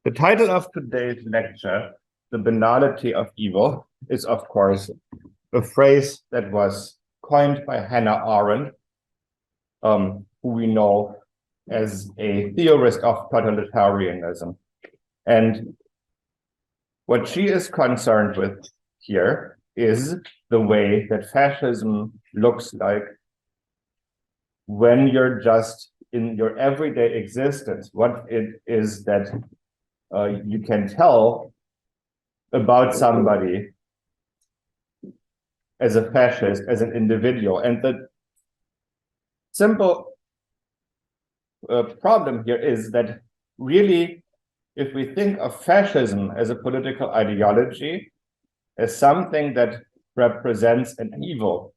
The title of today's lecture, The Banality of Evil, is of course a phrase that was coined by Hannah Arendt, who we know as a theorist of totalitarianism. And what she is concerned with here is the way that fascism looks like when you're just in your everyday existence, what it is that you can tell about somebody as a fascist, as an individual. And the simple problem here is that really, if we think of fascism as a political ideology, as something that represents an evil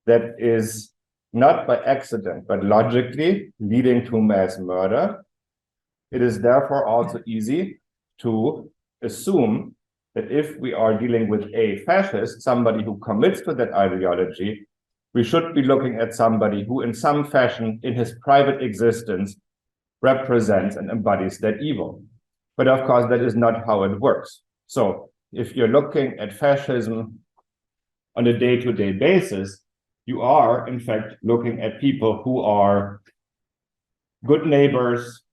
that is not by accident, but logically leading to mass murder, it is therefore also easy to assume that if we are dealing with a fascist, somebody who commits to that ideology, we should be looking at somebody who in some fashion in his private existence represents and embodies that evil. But of course, that is not how it works. So if you're looking at fascism on a day-to-day basis, you are in fact looking at people who are good neighbors,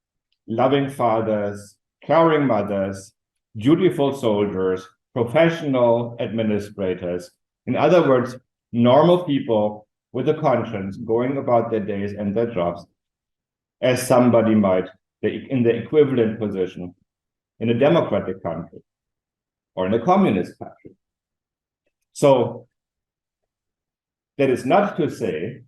loving fathers, caring mothers, dutiful soldiers, professional administrators. In other words, normal people with a conscience going about their days and their jobs as somebody might in the equivalent position in a democratic country or in a communist country. So that is not to say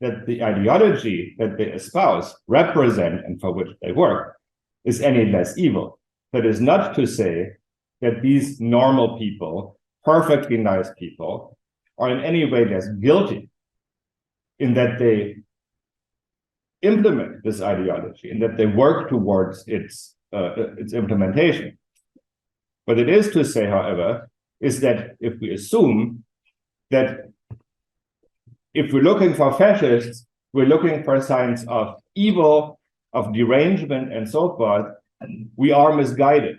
that the ideology that they espouse, represent, and for which they work is any less evil. That is not to say that these normal people, perfectly nice people, are in any way less guilty in that they implement this ideology, in that they work towards its implementation. What it is to say, however, is that if we assume that if we're looking for fascists, we're looking for signs of evil, of derangement, and so forth, we are misguided.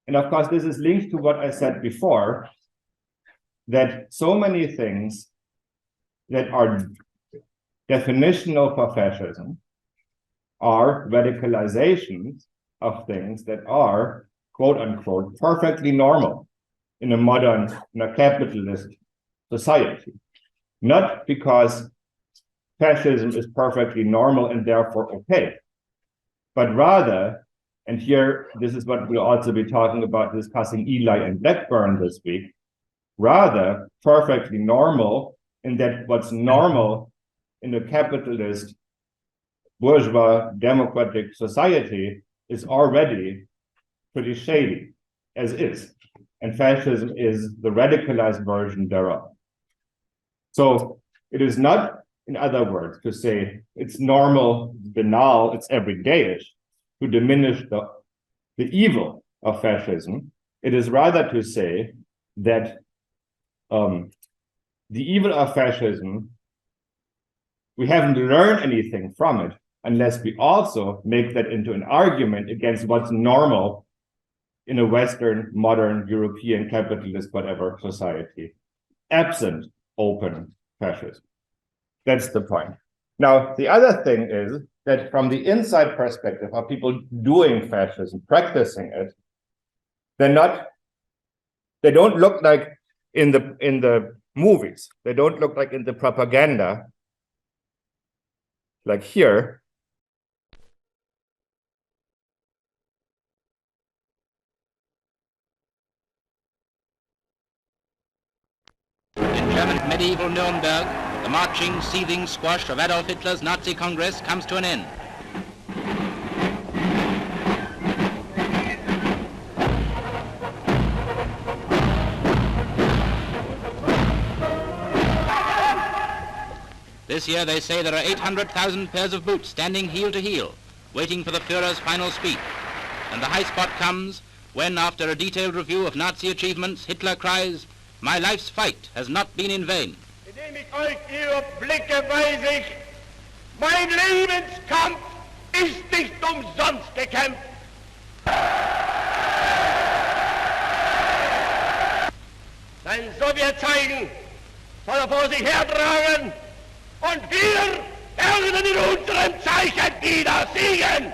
And of course, this is linked to what I said before, that so many things that are definitional for fascism are radicalizations of things that are, quote unquote, perfectly normal in a modern, in a capitalist society. Not because fascism is perfectly normal and therefore okay, but rather, and here, this is what we'll also be talking about, discussing Ely and Blackburn this week, rather perfectly normal in that what's normal in a capitalist, bourgeois, democratic society is already pretty shady, as is. And fascism is the radicalized version thereof. So it is not, in other words, to say it's normal, it's banal, it's everydayish, to diminish the evil of fascism. It is rather to say that the evil of fascism, we haven't learned anything from it unless we also make that into an argument against what's normal in a Western, modern, European, capitalist, whatever society, absent open fascism. That's the point. Now, the other thing is that from the inside perspective of people doing fascism, practicing it, they don't look like in the movies. They don't look like in the propaganda, like here. In German medieval Nuremberg, the marching, seething squash of Adolf Hitler's Nazi Congress comes to an end. This year they say there are 800,000 pairs of boots standing heel to heel, waiting for the Führer's final speech. And the high spot comes when, after a detailed review of Nazi achievements, Hitler cries, "My life's fight has not been in vain." Indem ich euch ihre Blicke weise ich, mein Lebenskampf ist nicht umsonst gekämpft. zeigen, soll er vor sich hertragen und wir werden in unserem Zeichen wieder siegen.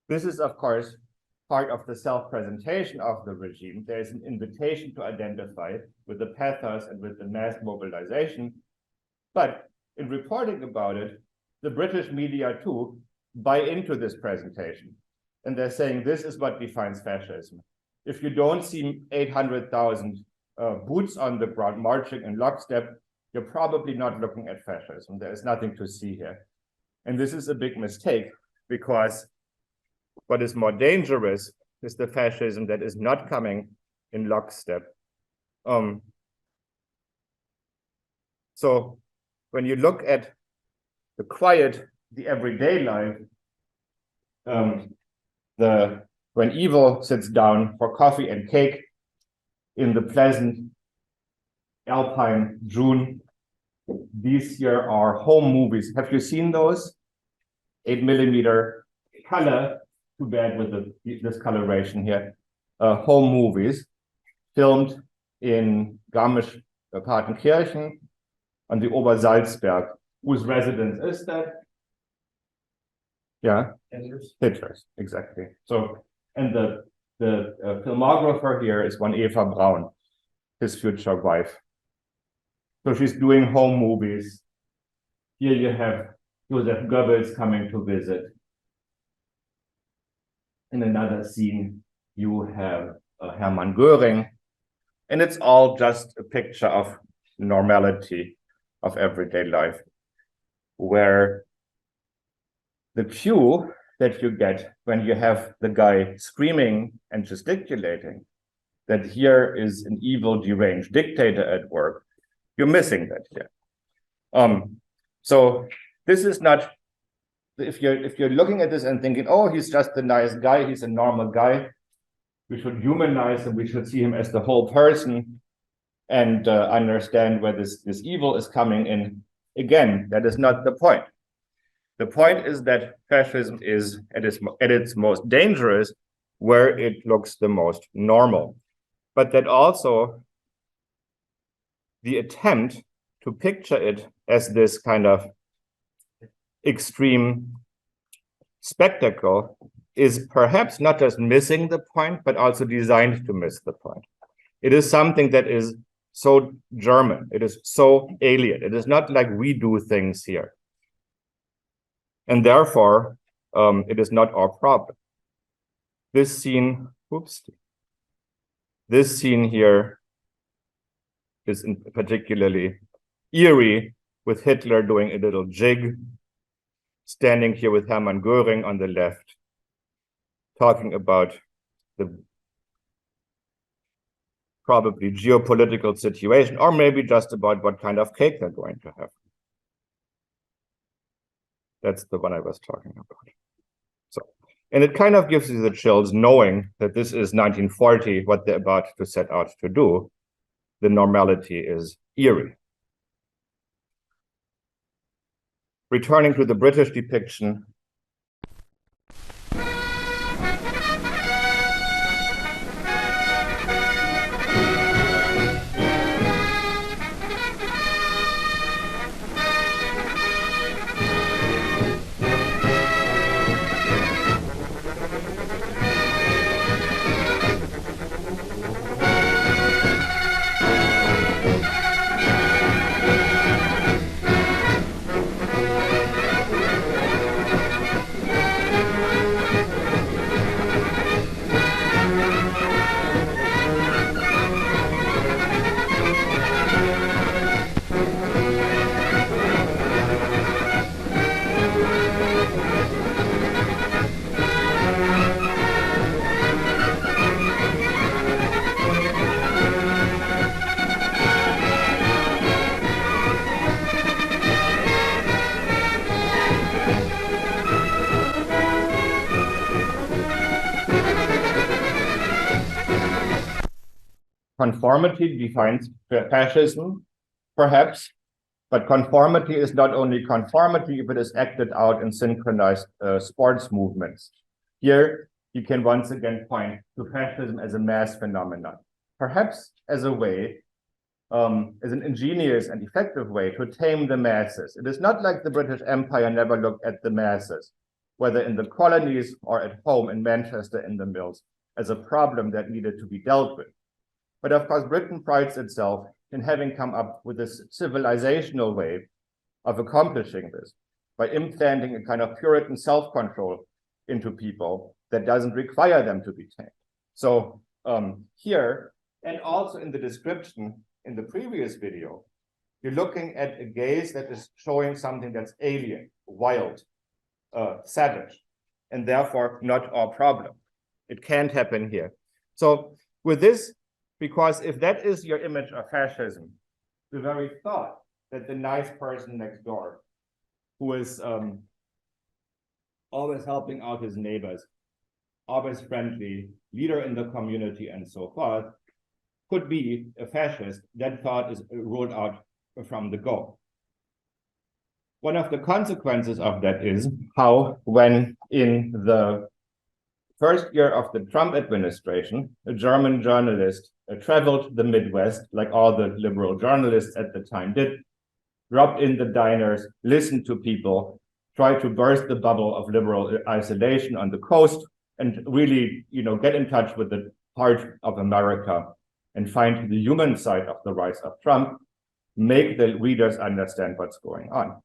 This is, of course, part of the self-presentation of the regime. There is an invitation to identify with the pathos and with the mass mobilization. But in reporting about it, the British media too buy into this presentation. And they're saying this is what defines fascism. If you don't see 800,000 boots on the ground marching in lockstep, you're probably not looking at fascism. There is nothing to see here. And this is a big mistake, because what is more dangerous is the fascism that is not coming in lockstep. So when you look at the quiet, the everyday life, when evil sits down for coffee and cake in the pleasant alpine June, these here are home movies. Have you seen those? 8mm color. Too bad with the discoloration here. Home movies filmed in Garmisch-Partenkirchen on the Obersalzberg. Whose residence is that? Yeah, Hitler's, exactly. So, and the filmographer here is one Eva Braun, his future wife. So she's doing home movies. Here you have Joseph Goebbels coming to visit. In another scene, you have Hermann Göring, and it's all just a picture of normality of everyday life, where the cue that you get when you have the guy screaming and gesticulating that here is an evil, deranged dictator at work, you're missing that here. So this is not. If you're looking at this and thinking, oh, he's just a nice guy, he's a normal guy, we should humanize him, we should see him as the whole person and understand where this evil is coming in. Again, that is not the point. The point is that fascism is at its most dangerous where it looks the most normal. But that also the attempt to picture it as this kind of extreme spectacle is perhaps not just missing the point, but also designed to miss the point. It is something that is so German. It is so alien. It is not like we do things here. And therefore, it is not our problem. This scene, this scene here is particularly eerie, with Hitler doing a little jig, standing here with Hermann Göring on the left, talking about the probably geopolitical situation, or maybe just about what kind of cake they're going to have. That's the one I was talking about. So, and it kind of gives you the chills knowing that this is 1940, what they're about to set out to do. The normality is eerie. Returning to the British depiction, conformity defines fascism, perhaps, but conformity is not only conformity if it is acted out in synchronized sports movements. Here, you can once again point to fascism as a mass phenomenon, perhaps as a way, as an ingenious and effective way to tame the masses. It is not like the British Empire never looked at the masses, whether in the colonies or at home in Manchester in the mills, as a problem that needed to be dealt with. But of course, Britain prides itself in having come up with this civilizational way of accomplishing this by implanting a kind of Puritan self-control into people that doesn't require them to be tamed. So here, and also in the description in the previous video, you're looking at a gaze that is showing something that's alien, wild, savage, and therefore not our problem. It can't happen here. So with this, because if that is your image of fascism, the very thought that the nice person next door, who is always helping out his neighbors, always friendly, leader in the community, and so forth, could be a fascist, that thought is ruled out from the go. One of the consequences of that is how, when in the first year of the Trump administration, a German journalist traveled the Midwest, like all the liberal journalists at the time did, dropped in the diners, listened to people, tried to burst the bubble of liberal isolation on the coast, and really, get in touch with the heart of America and find the human side of the rise of Trump, make the readers understand what's going on.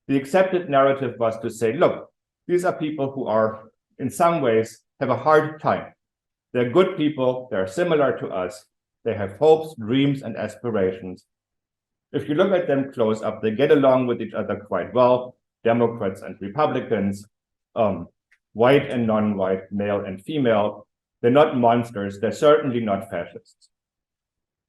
The accepted narrative was to say, look, these are people who are, in some ways, have a hard time. They're good people, they're similar to us, they have hopes, dreams, and aspirations. If you look at them close up, they get along with each other quite well, Democrats and Republicans, white and non-white, male and female. They're not monsters, they're certainly not fascists.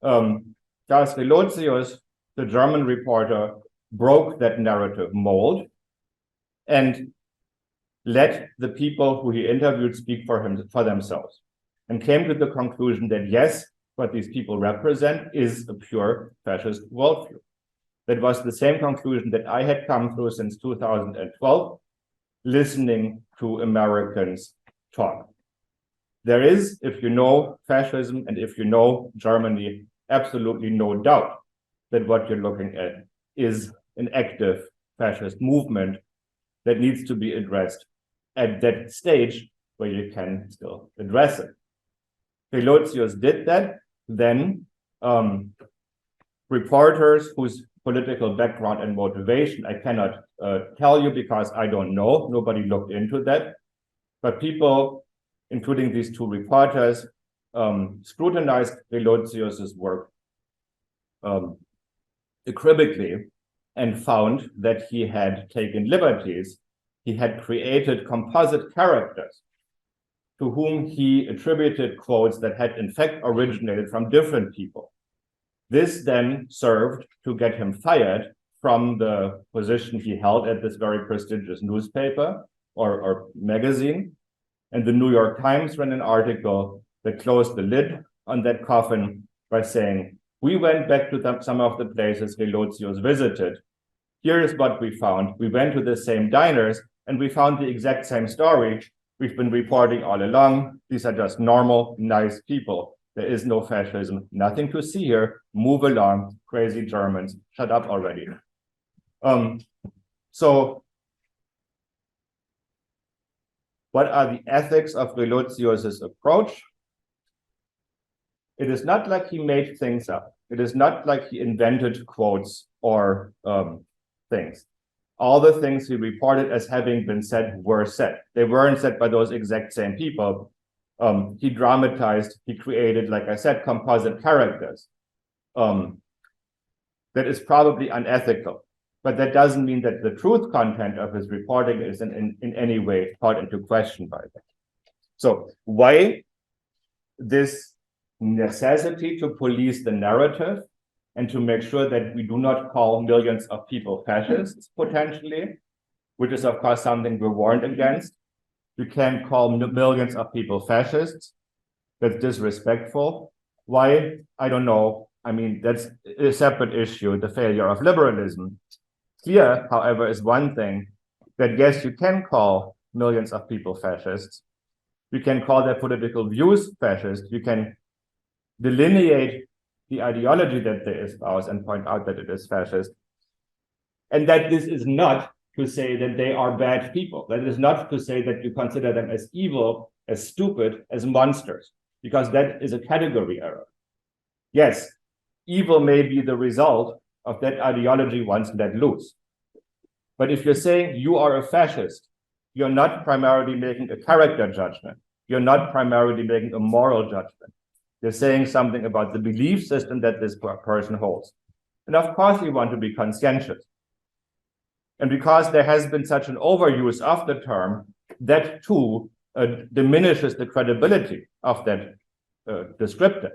Charles Relotius, the German reporter, broke that narrative mold and let the people who he interviewed speak for themselves, and came to the conclusion that yes, what these people represent is a pure fascist worldview. That was the same conclusion that I had come through since 2012, listening to Americans talk. There is, if you know fascism and if you know Germany, absolutely no doubt that what you're looking at is an active fascist movement that needs to be addressed at that stage where you can still address it. Relotius did that. Then reporters whose political background and motivation I cannot tell you because I don't know, nobody looked into that, but people, including these two reporters, scrutinized Relotius's work acribically and found that he had taken liberties. He had created composite characters to whom he attributed quotes that had in fact originated from different people. This then served to get him fired from the position he held at this very prestigious newspaper or magazine. And the New York Times ran an article that closed the lid on that coffin by saying, we went back to some of the places Relotius visited. Here is what we found. We went to the same diners and we found the exact same story we've been reporting all along. These are just normal, nice people. There is no fascism, nothing to see here. Move along, crazy Germans. Shut up already. So what are the ethics of Relotius's approach? It is not like he made things up. It is not like he invented quotes or things. All the things he reported as having been said were said. They weren't said by those exact same people. He dramatized, he created, like I said, composite characters. That is probably unethical, but that doesn't mean that the truth content of his reporting is in any way called into question by that. So why this necessity to police the narrative and to make sure that we do not call millions of people fascists, potentially, which is, of course, something we're warned against. You can't call millions of people fascists. That's disrespectful. Why? I don't know. I mean, that's a separate issue, the failure of liberalism. Clear, however, is one thing that, yes, you can call millions of people fascists. You can call their political views fascist. You can delineate the ideology that they espouse and point out that it is fascist. And that this is not to say that they are bad people. That is not to say that you consider them as evil, as stupid, as monsters, because that is a category error. Yes, evil may be the result of that ideology once let loose. But if you're saying you are a fascist, you're not primarily making a character judgment. You're not primarily making a moral judgment. You're saying something about the belief system that this person holds. And of course, you want to be conscientious. And because there has been such an overuse of the term, that too diminishes the credibility of that descriptor.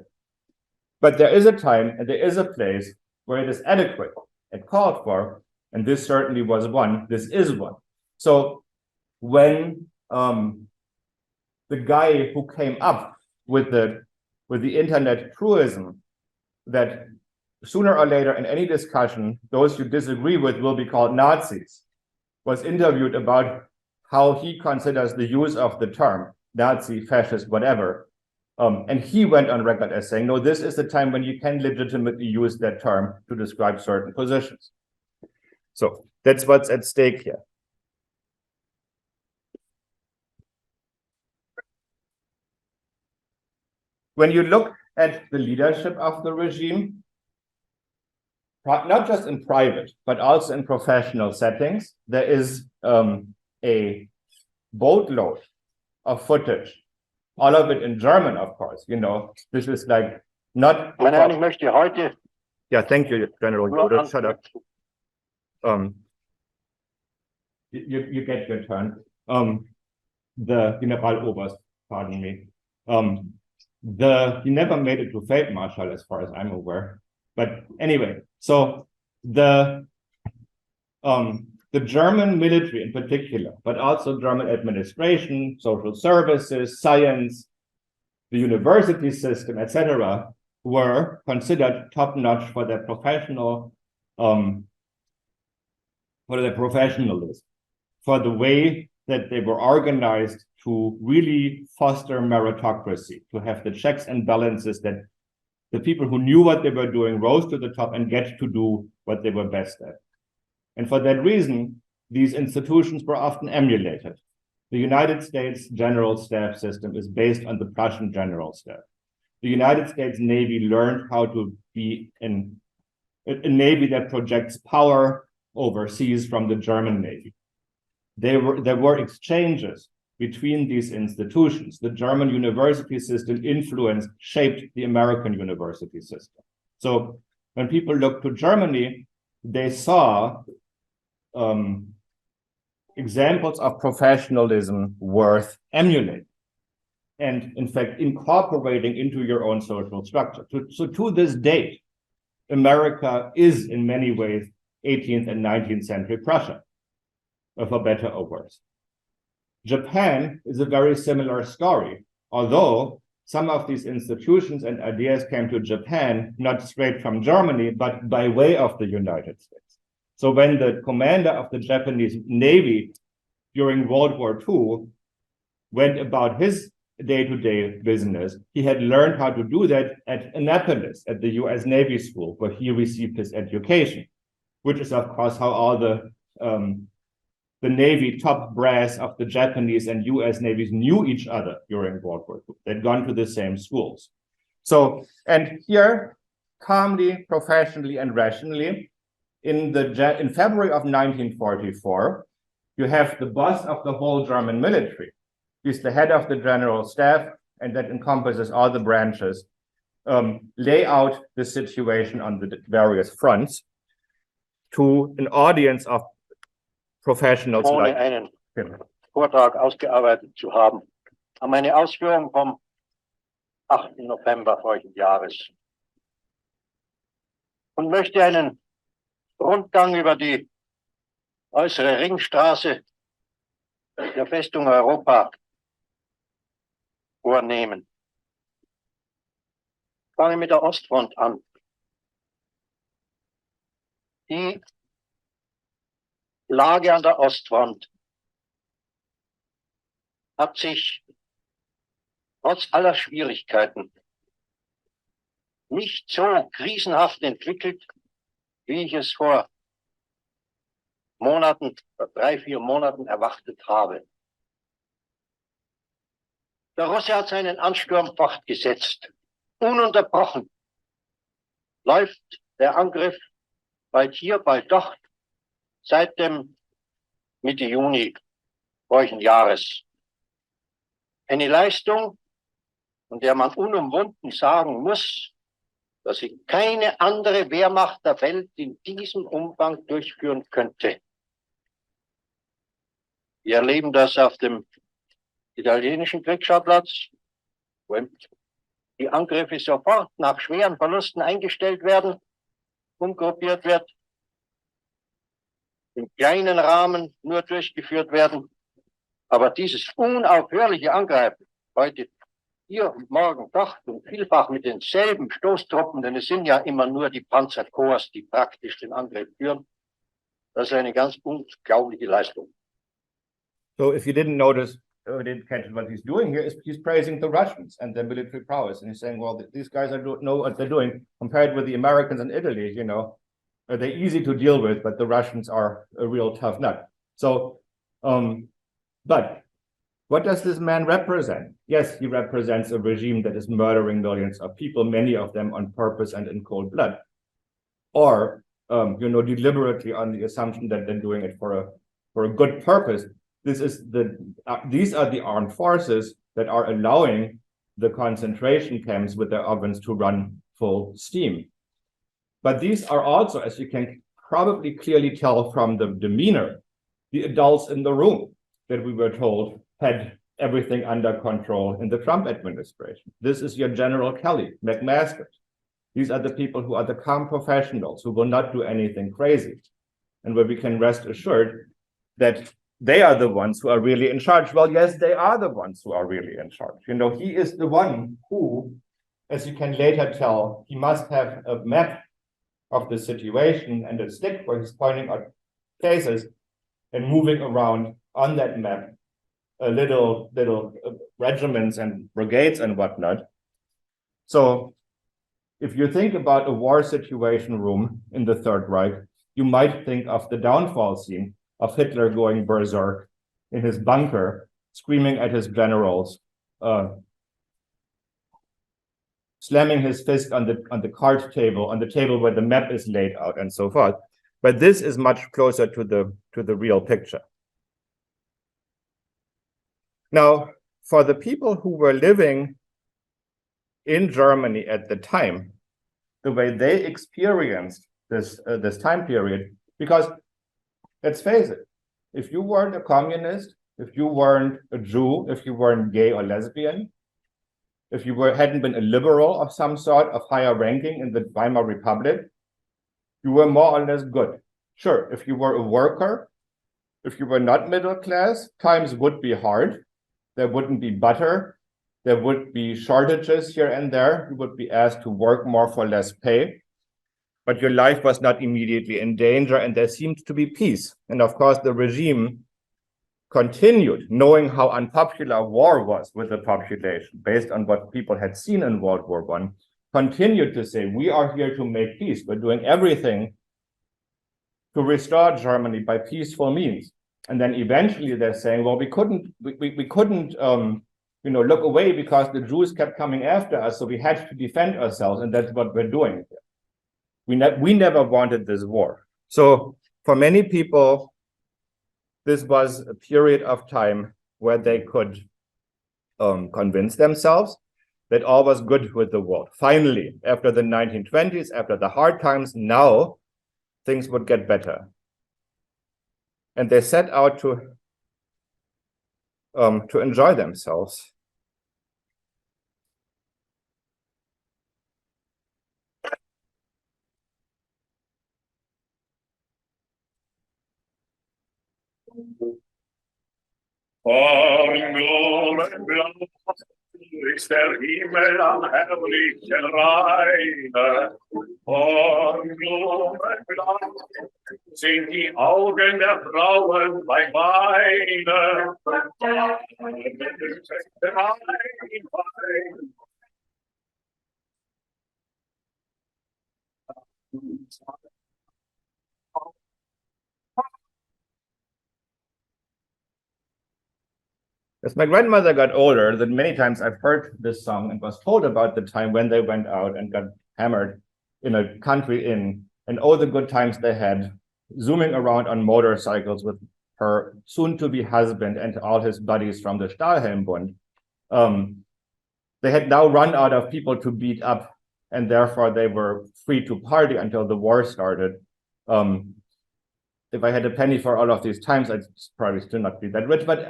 But there is a time and there is a place where it is adequate and called for, and this certainly was one. This is one. So when the guy who came up with the internet truism that sooner or later in any discussion, those you disagree with will be called Nazis, was interviewed about how he considers the use of the term Nazi, fascist, whatever. And he went on record as saying, no, this is the time when you can legitimately use that term to describe certain positions. So that's what's at stake here. When you look at the leadership of the regime, not just in private, but also in professional settings, there is a boatload of footage, all of it in German, of course. You know, this is like not. Meine Herren, ich möchte heute. Yeah, thank you, General Jode. Shut up. You get your turn. The Generaloberst, pardon me. He never made it to Feldmarschall, as far as I'm aware. But anyway, so the German military in particular, but also German administration, social services, science, the university system, etc., were considered top-notch for their professionalism, for the way that they were organized to really foster meritocracy, to have the checks and balances that the people who knew what they were doing rose to the top and get to do what they were best at. And for that reason, these institutions were often emulated. The United States General Staff system is based on the Prussian General Staff. The United States Navy learned how to be a navy that projects power overseas from the German Navy. There were exchanges between these institutions. The German university system shaped the American university system. So when people looked to Germany, they saw examples of professionalism worth emulating and, in fact, incorporating into your own social structure. So to this date, America is in many ways 18th and 19th century Prussia, for better or worse. Japan is a very similar story, although some of these institutions and ideas came to Japan not straight from Germany, but by way of the United States. So when the commander of the Japanese Navy during World War II went about his day-to-day business, he had learned how to do that at Annapolis, at the US Navy School, where he received his education, which is, of course, how all the Navy top brass of the Japanese and US navies knew each other during World War II. They'd gone to the same schools. So, and here, calmly, professionally, and rationally, in February of 1944, you have the boss of the whole German military. He's the head of the general staff, and that encompasses all the branches, lay out the situation on the various fronts to an audience of professionals. Ohne einen Vortrag ausgearbeitet zu haben. Aber meine Ausführungen vom 8. November vorigen Jahres. Und möchte einen Rundgang über die äußere Ringstraße der Festung Europa vornehmen. fange mit der Ostfront an. Die Lage an der Ostfront hat sich trotz aller Schwierigkeiten nicht so krisenhaft entwickelt, wie ich es vor Monaten, 3-4 Monaten erwartet habe. Der Russe hat seinen Ansturm fortgesetzt. Ununterbrochen läuft der Angriff bald hier, bald dort, seit dem Mitte Juni vorigen Jahres. Eine Leistung, von der man unumwunden sagen muss, dass sie keine andere Wehrmacht der Welt in diesem Umfang durchführen könnte. Wir erleben das auf dem italienischen Kriegsschauplatz, wo die Angriffe sofort nach schweren Verlusten eingestellt werden, umgruppiert wird, im kleinen Rahmen nur durchgeführt werden. Aber dieses unaufhörliche Angreifen, heute hier und morgen dort und vielfach mit denselben Stoßtruppen, denn es sind ja immer nur die Panzerkorps, die praktisch den Angriff führen, das ist eine ganz unglaubliche Leistung. So if you didn't notice, or didn't catch what he's doing here, is he's praising the Russians and their military prowess. And he's saying, well, these guys know what they're doing compared with the Americans and Italy, you know, they're easy to deal with, but the Russians are a real tough nut. So, but what does this man represent? Yes, he represents a regime that is murdering millions of people, many of them on purpose and in cold blood, or, you know, deliberately on the assumption that they're doing it for a good purpose. These are the armed forces that are allowing the concentration camps with their ovens to run full steam. But these are also, as you can probably clearly tell from the demeanor, the adults in the room that we were told had everything under control in the Trump administration. This is your General Kelly, McMaster. These are the people who are the calm professionals who will not do anything crazy, and where we can rest assured that they are the ones who are really in charge. Well, yes, they are the ones who are really in charge. You know, he is the one who, as you can later tell, he must have a map of the situation and a stick where he's pointing out places and moving around on that map little regiments and brigades and whatnot. So if you think about a war situation room in the Third Reich, you might think of the downfall scene of Hitler going berserk in his bunker, screaming at his generals, slamming his fist on the card table, on the table where the map is laid out, and so forth. But this is much closer to the real picture. Now, for the people who were living in Germany at the time, the way they experienced this time period, because let's face it, if you weren't a communist, if you weren't a Jew, if you weren't gay or lesbian, if you hadn't been a liberal of some sort of higher ranking in the Weimar Republic, you were more or less good. Sure, if you were a worker, if you were not middle class, times would be hard. There wouldn't be butter. There would be shortages here and there. You would be asked to work more for less pay. But your life was not immediately in danger, and there seemed to be peace. And of course, the regime continued, knowing how unpopular war was with the population, based on what people had seen in World War I, continued to say, we are here to make peace. We're doing everything to restore Germany by peaceful means. And then eventually they're saying, well, we couldn't look away because the Jews kept coming after us, so we had to defend ourselves, and that's what we're doing. We never wanted this war. So for many people, this was a period of time where they could convince themselves that all was good with the world. Finally, after the 1920s, after the hard times, now things would get better. And they set out to enjoy themselves. Ist der Himmel am herrlichen Reine, von Blumenblau sind die Augen der Frauen beim Weinen. As my grandmother got older, then many times I've heard this song and was told about the time when they went out and got hammered in a country inn, and all the good times they had, zooming around on motorcycles with her soon-to-be husband and all his buddies from the Stahlhelmbund. They had now run out of people to beat up, and therefore they were free to party until the war started. If I had a penny for all of these times, I'd probably still not be that rich, but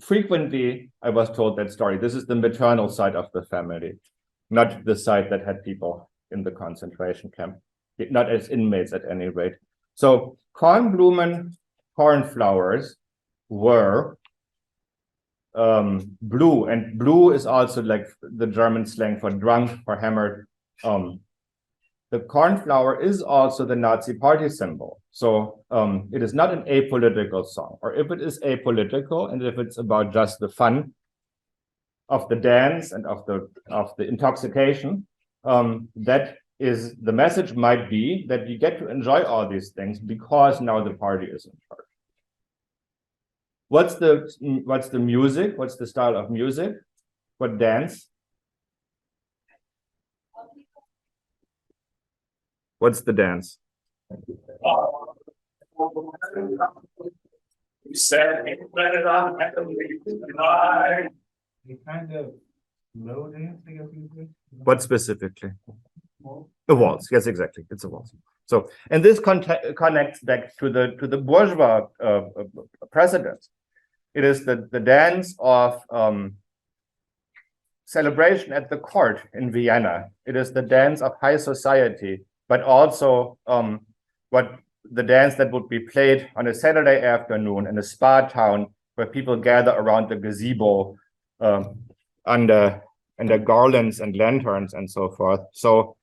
frequently I was told that story. This is the maternal side of the family, not the side that had people in the concentration camp, not as inmates at any rate. So Kornblumen, cornflowers were blue, and blue is also like the German slang for drunk, for hammered. The cornflower is also the Nazi party symbol. So it is not an apolitical song, or if it is apolitical and if it's about just the fun of the dance and of the intoxication, that is, the message might be that you get to enjoy all these things because now the party is in charge. What's the music? What's the style of music? What dance? What's the dance? Kind of low dance, I guess you could say. What specifically? A waltz. Yes, exactly. It's a waltz. So, and this connects back to the bourgeois precedent. It is the dance of celebration at the court in Vienna. It is the dance of high society, but also the dance that would be played on a Saturday afternoon in a spa town where people gather around the gazebo under garlands and lanterns and so forth. So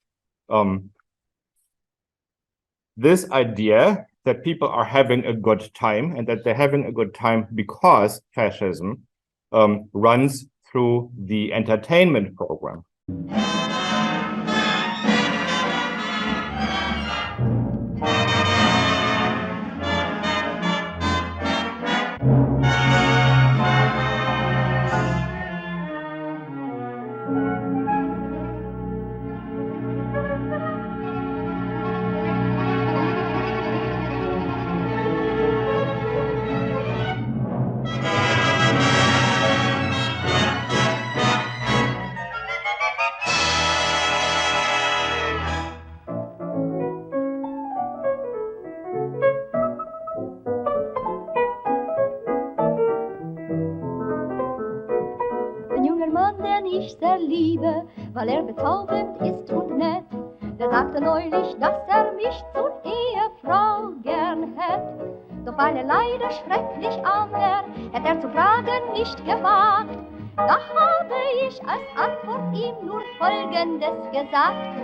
this idea that people are having a good time and that they're having a good time because fascism runs through the entertainment program. Ich sehr liebe, weil bezaubernd ist und nett. Der sagte neulich, dass mich zur Ehefrau gern hätt. Doch weil leider schrecklich arm hätt zu fragen nicht gewagt. Da habe ich als Antwort ihm nur Folgendes gesagt.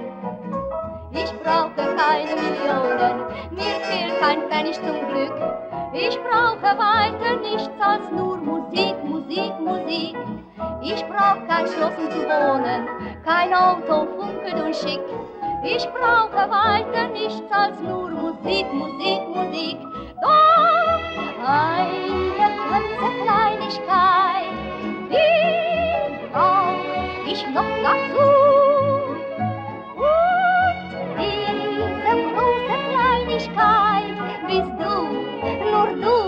Ich brauche keine Millionen, mir fehlt kein Pfennig zum Glück. Ich brauche weiter nichts als nur Musik, Musik, Musik. Ich brauche kein Schloss um zu wohnen, kein Auto, funkelt und schick. Ich brauche weiter nichts als nur Musik, Musik, Musik. Doch eine ganze Kleinigkeit, die brauche ich noch dazu. Und diese große Kleinigkeit bist du, nur du,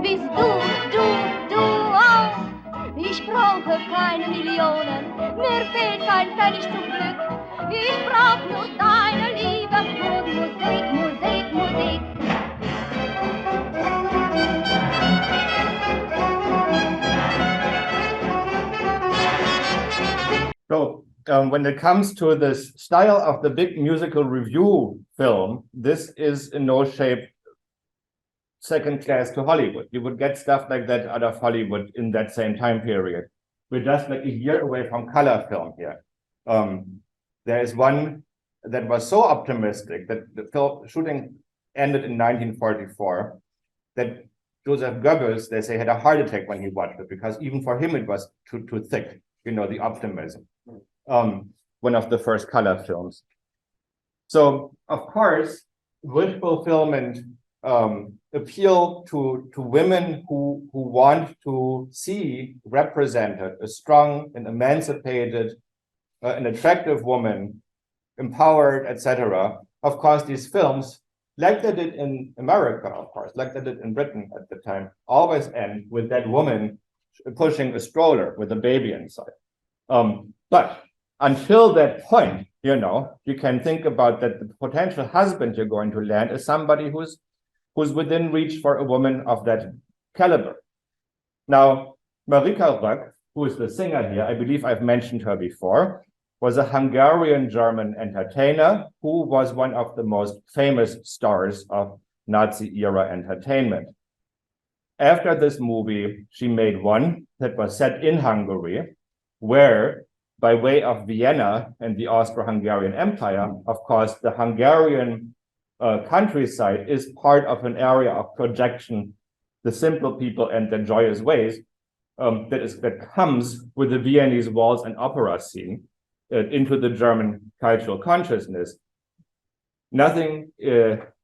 bist du auch. Ich brauche keine Millionen, mir fehlt kein Pfennig zum Glück. Ich brauch nur deine Liebe und Musik, Musik, Musik. So, when it comes to this style of the big musical review film, this is in no shape second class to Hollywood. You would get stuff like that out of Hollywood in that same time period. we're just like a year away from color film here. There is one that was so optimistic that the film shooting ended in 1944, that Joseph Goebbels, they say, had a heart attack when he watched it, because even for him it was too thick, the optimism. One of the first color films. So, of course, wish fulfillment appeal to women who want to see represented a strong and emancipated, an attractive woman, empowered, etc. Of course, these films, like they did in America, of course, like they did in Britain at the time, always end with that woman pushing a stroller with a baby inside. But until that point, you can think about that the potential husband you're going to land is somebody who's within reach for a woman of that caliber. Now, Marika Röck, who is the singer here, I believe I've mentioned her before, was a Hungarian-German entertainer who was one of the most famous stars of Nazi-era entertainment. After this movie, she made one that was set in Hungary, where, by way of Vienna and the Austro-Hungarian Empire, of course, the Hungarian countryside is part of an area of projection, the simple people and their joyous ways, that comes with the Viennese waltz and opera scene into the German cultural consciousness. Nothing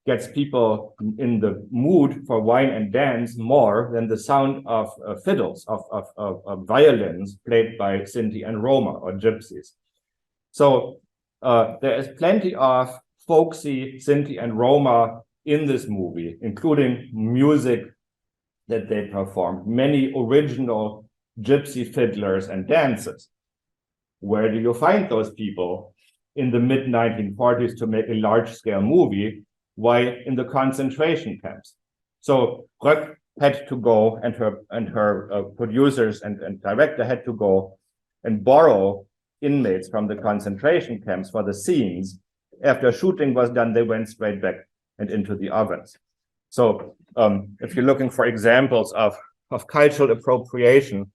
gets people in the mood for wine and dance more than the sound of fiddles, of violins played by Sinti and Roma or gypsies. So there is plenty of folksy Sinti and Roma in this movie, including music that they performed, many original gypsy fiddlers and dances. Where do you find those people in the mid-1940s to make a large-scale movie? Why, in the concentration camps? So Röck had to go, and her producers and director had to go and borrow inmates from the concentration camps for the scenes. After shooting was done, they went straight back and into the ovens. So if you're looking for examples of cultural appropriation,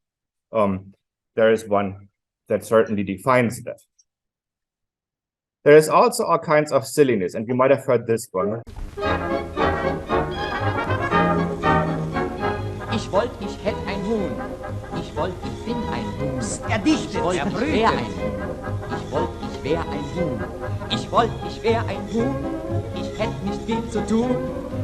there is one that certainly defines that. There is also all kinds of silliness, and you might have heard this one. Ich wollt, ich hätt ein Huhn. Ich wollt, ich bin ein Huhn. Er dichtet, Ich wollt, er ich brütet. wär ein Huhn. Ich wollt, ich wär ein Huhn. Ich wollt, ich wär ein Huhn. Ich hätt nicht viel zu tun.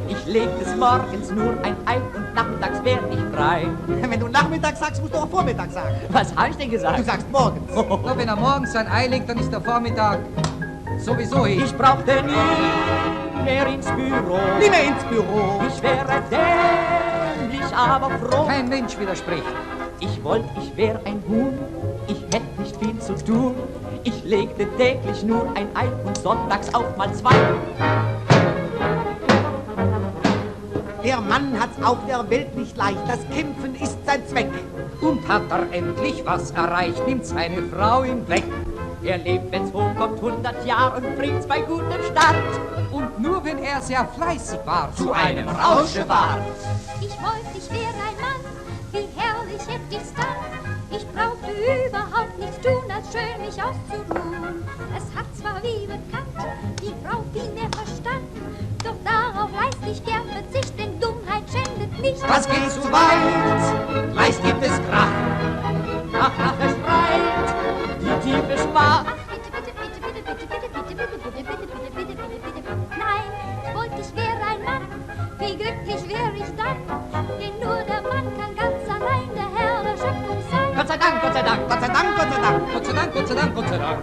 Ich leg des Morgens nur ein Ei und nachmittags wär ich frei. Wenn du Nachmittag sagst, musst du auch Vormittag sagen. Was hab ich denn gesagt? Du sagst morgens. Nur wenn er morgens sein Ei legt, dann ist der Vormittag sowieso hin. Ich brauchte nie mehr ins Büro. Nie mehr ins Büro. Ich wäre dämlich, aber froh. Kein Mensch widerspricht. Ich wollt, ich wär ein Huhn. Ich hätt nicht viel zu tun. Ich legte täglich nur ein Ei und sonntags auch mal zwei. Der Mann hat's auf der Welt nicht leicht, das Kämpfen ist sein Zweck. Und hat er endlich was erreicht, nimmt seine Frau ihn weg. Er lebt, wenn's hochkommt, 100 Jahre und bringt's bei gutem Stand. Und nur wenn er sehr fleißig war, Zu einem Rausche ward. Ich wollte, ich wäre ein Mann, wie herrlich hätt ich's dann. Ich brauchte überhaupt nichts tun, als schön mich auszuruhen. Es hat zwar wie bekannt die Frau viel mehr Verstand, doch darauf leist ich gern Verzicht, denn Dummheit schändet nicht. das geht zu weit, gleich gibt es Krach. Ach, ach, es schreit, die tiefe Schmach. Nein, ich wollte, ich wäre ein Mann, wie glücklich wäre ich dann, denn nur der Mann kann ganz allein der Herr der Schöpfung sein. Gott sei Dank, Gott sei Dank, Gott sei Dank, Gott sei Dank. Gott sei Dank, Gott sei Dank, Gott sei Dank.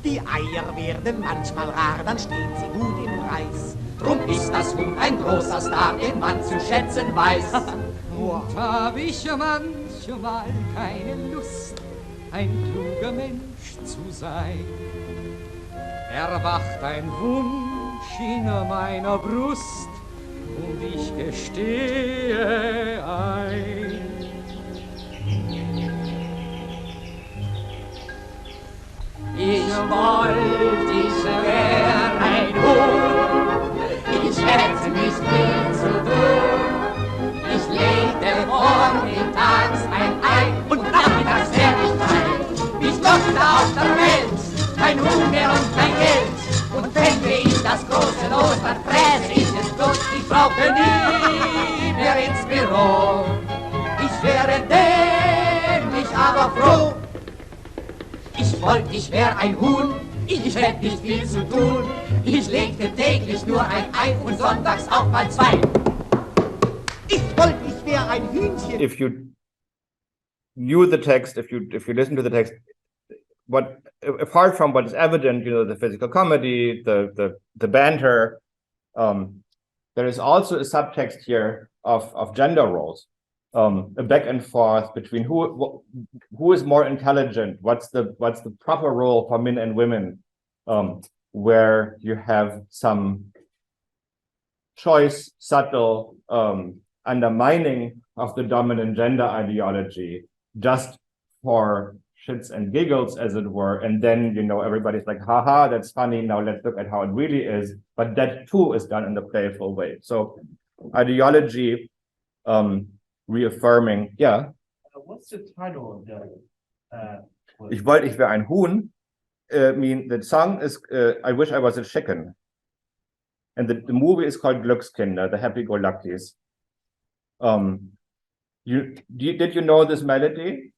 Die Eier werden manchmal rar, dann stehen sie gut im Preis. Drum ist das Huhn ein großer Star, den man zu schätzen weiß. Und hab ich manchmal keine Lust, ein kluger Mensch zu sein. Erwacht ein Wunsch in meiner Brust und ich gestehe ein. Ich wollt, ich wär ein Huhn, ich hätte nicht viel zu tun. Ich legte vormittags ein Ei und nachmittags wär ich dürfte nie mehr ins Büro. Ich wäre dämlich, aber froh. Ich wollte, ich wär ein Huhn, ich hätte nicht viel zu tun. Ich legte täglich nur ein Ei und sonntags auch mal zwei. Ich wollte, ich wäre ein Hühnchen. If you knew the text, if you listen to the text, what apart from what is evident, the physical comedy, the banter, there is also a subtext here of gender roles, a back and forth between who is more intelligent, what's the proper role for men and women, where you have some choice, subtle undermining of the dominant gender ideology just for shits and giggles, as it were, and then everybody's like, haha, that's funny, now let's look at how it really is. But that too is done in a playful way. So ideology reaffirming, yeah. What's the title of the Ich wollte, ich wäre ein Huhn. The song is I Wish I Was a Chicken. And the movie is called Glückskinder, the Happy-Go-Luckies. Did you know this melody?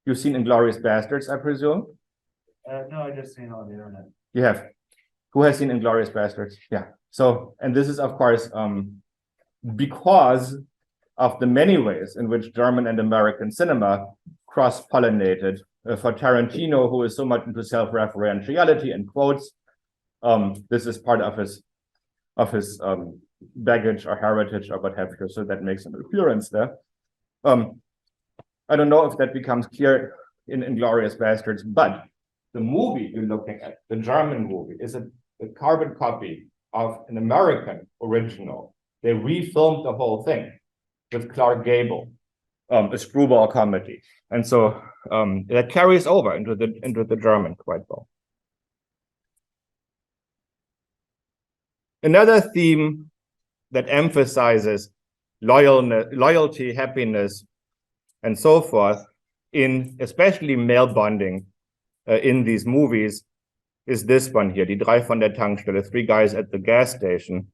You've seen Inglourious Bastards, I presume? no, I just seen it on the internet. You have. Who has seen Inglourious Bastards? Yeah. So, and this is, of course, because of the many ways in which German and American cinema cross-pollinated. For Tarantino, who is so much into self-referentiality and quotes, this is part of his baggage or heritage or what have you, so that makes an appearance there. I don't know if that becomes clear in Inglourious Bastards, but the movie you're looking at, the German movie, is a carbon copy of an American original. They refilmed the whole thing with Clark Gable, a screwball comedy, and so that carries over into the German quite well. Another theme that emphasizes loyalty, happiness, and so forth, in especially male bonding in these movies, is this one here, Die drei von der Tankstelle, three guys at the gas station,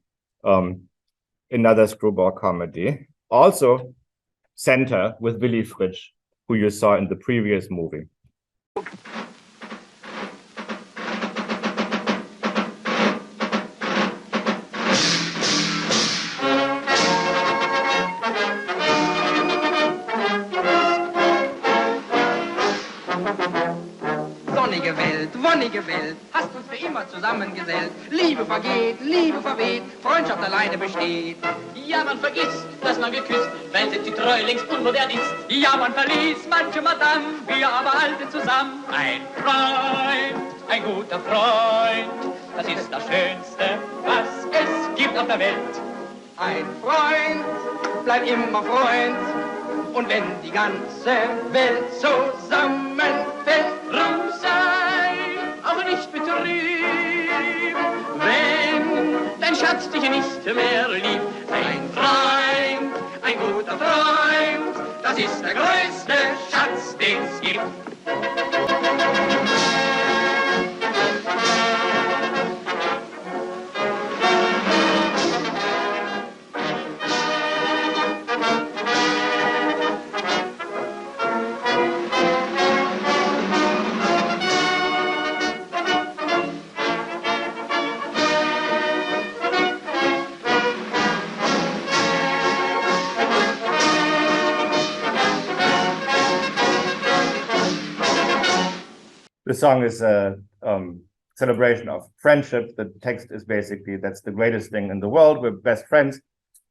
another screwball comedy. Also, Center with Willy Fritsch, who you saw in the previous movie. Wonnige Welt, hast uns für immer zusammengesellt. Liebe vergeht, Liebe verweht, Freundschaft alleine besteht. Ja, man vergisst, dass man geküsst, weil sich die Treue längst unmodern ist. Ja, man verließ manche Madame, wir aber halten zusammen. Ein Freund, ein guter Freund, das ist das Schönste, was es gibt auf der Welt. Ein Freund, bleib immer Freund. Und wenn die ganze Welt zusammenfällt, drum sei auch nicht betrübt, wenn dein Schatz dich nicht mehr liebt. Ein Freund, ein guter Freund, das ist der größte Schatz, den es gibt. The song is a celebration of friendship. The text is basically, that's the greatest thing in the world. We're best friends.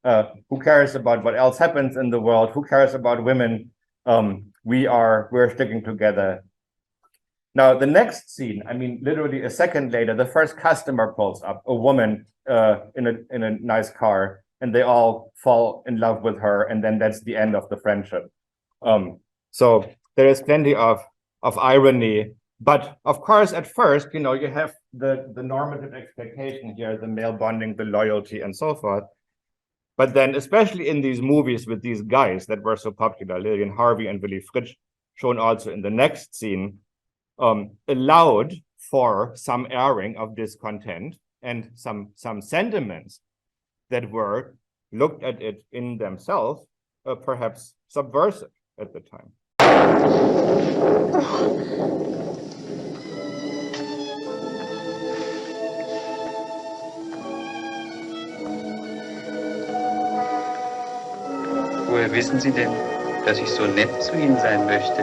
Who cares about what else happens in the world? Who cares about women? We're sticking together. Now, the next scene, I mean, literally a second later, the first customer pulls up, a woman in a nice car, and they all fall in love with her, and then that's the end of the friendship. So there is plenty of irony. But of course, at first, you have the normative expectation here, the male bonding, the loyalty, and so forth. But then, especially in these movies with these guys that were so popular, Lillian Harvey and Willy Fritsch, shown also in the next scene, allowed for some airing of discontent and some sentiments that were looked at it in themselves, perhaps subversive at the time. Woher wissen Sie denn, dass ich so nett zu Ihnen sein möchte?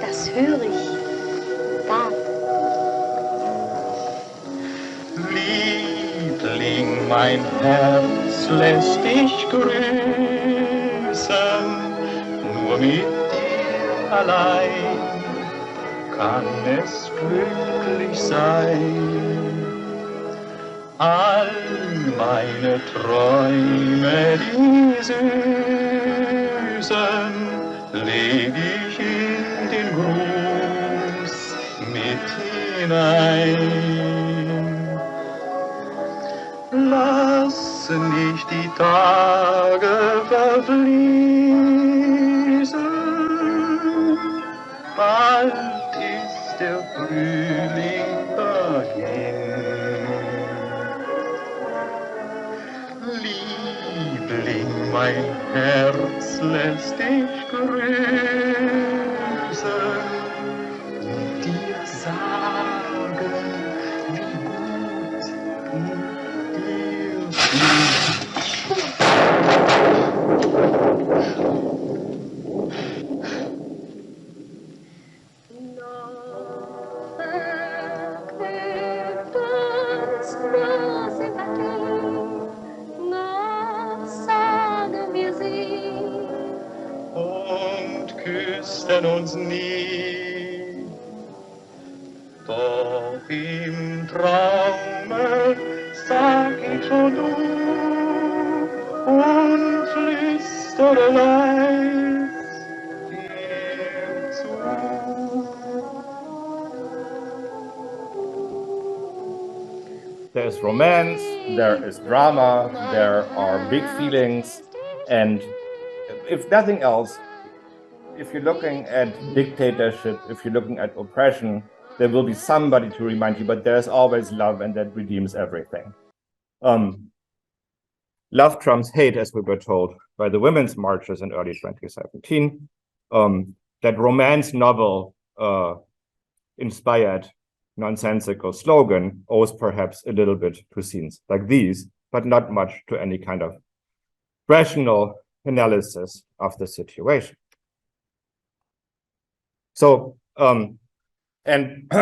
Das höre ich. Da. Liebling, mein Herz lässt dich grüßen, nur mit dir allein kann es glücklich sein. All meine Träume, die süßen, leg ich in den Gruß mit hinein. Lasse nicht die Tage verfließen, bald ist der Frühling dahin. Liebling, mein Herz lässt dich grüßen und dir sagen, wie gut dir küssten uns nie, doch im Traume sag ich schon du und flüstere leis dir zu. There is romance, there is drama, there are big feelings, and if nothing else, if you're looking at dictatorship, if you're looking at oppression, there will be somebody to remind you, but there's always love, and that redeems everything. Love trumps hate, as we were told by the women's marches in early 2017. That romance novel inspired nonsensical slogan owes perhaps a little bit to scenes like these, but not much to any kind of rational analysis of the situation. So, and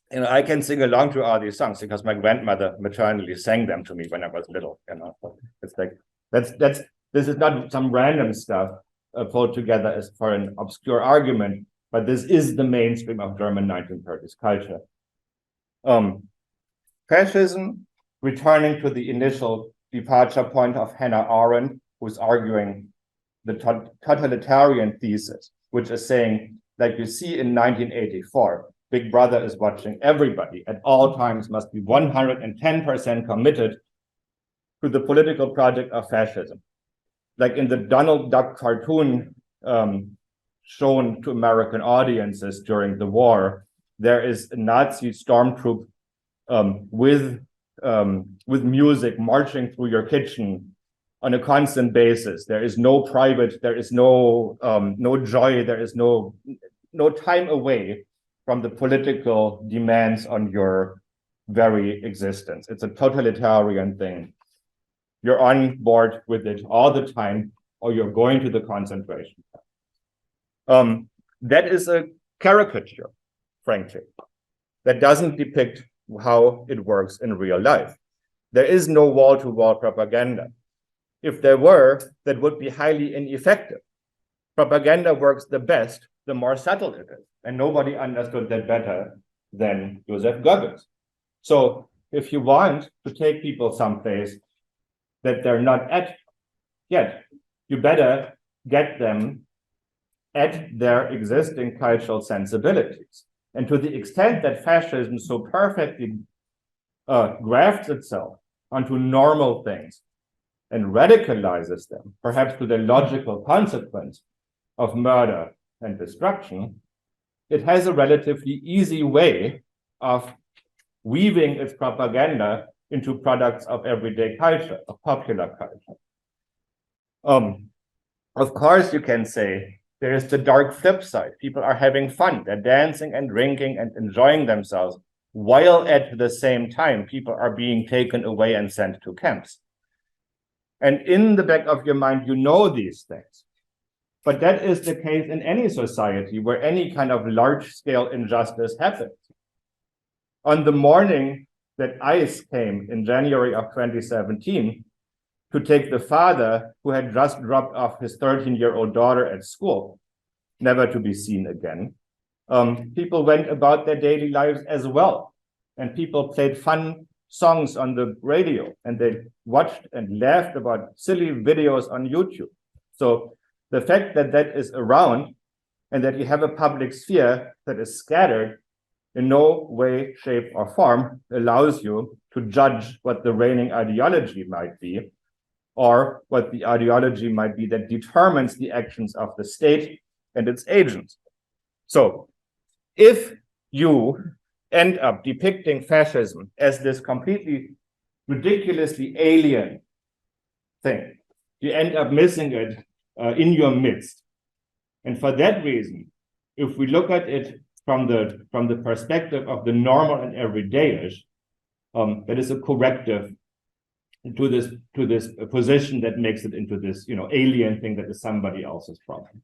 I can sing along to all these songs because my grandmother maternally sang them to me when I was little. It's like this is not some random stuff pulled together as for an obscure argument, but this is the mainstream of German 1930s culture. Fascism, returning to the initial departure point of Hannah Arendt, who's arguing the totalitarian thesis, which is saying, like you see in 1984, Big Brother is watching everybody at all times, must be 110% committed to the political project of fascism. Like in the Donald Duck cartoon shown to American audiences during the war, there is a Nazi stormtroop with music marching through your kitchen on a constant basis. There is no private, there is no joy, there is no time away from the political demands on your very existence. It's a totalitarian thing. You're on board with it all the time, or you're going to the concentration camp. That is a caricature, frankly, that doesn't depict how it works in real life. There is no wall-to-wall propaganda. If there were, that would be highly ineffective. Propaganda works the best, the more subtle it is. And nobody understood that better than Joseph Goebbels. So if you want to take people someplace that they're not at yet, you better get them at their existing cultural sensibilities. And to the extent that fascism so perfectly grafts itself onto normal things and radicalizes them, perhaps to the logical consequence of murder and destruction, it has a relatively easy way of weaving its propaganda into products of everyday culture, of popular culture. Of course, you can say there is the dark flip side. People are having fun. They're dancing and drinking and enjoying themselves, while at the same time, people are being taken away and sent to camps. And in the back of your mind, you know these things. But that is the case in any society where any kind of large-scale injustice happens. On the morning that ICE came in January of 2017 to take the father who had just dropped off his 13-year-old daughter at school, never to be seen again, people went about their daily lives as well. And people played fun songs on the radio, and they watched and laughed about silly videos on YouTube. So the fact that that is around and that you have a public sphere that is scattered in no way, shape, or form allows you to judge what the reigning ideology might be, or what the ideology might be that determines the actions of the state and its agents. So if you end up depicting fascism as this completely ridiculously alien thing, you end up missing it in your midst. And for that reason, if we look at it from the perspective of the normal and everydayish, that is a corrective to this position that makes it into this alien thing that is somebody else's problem.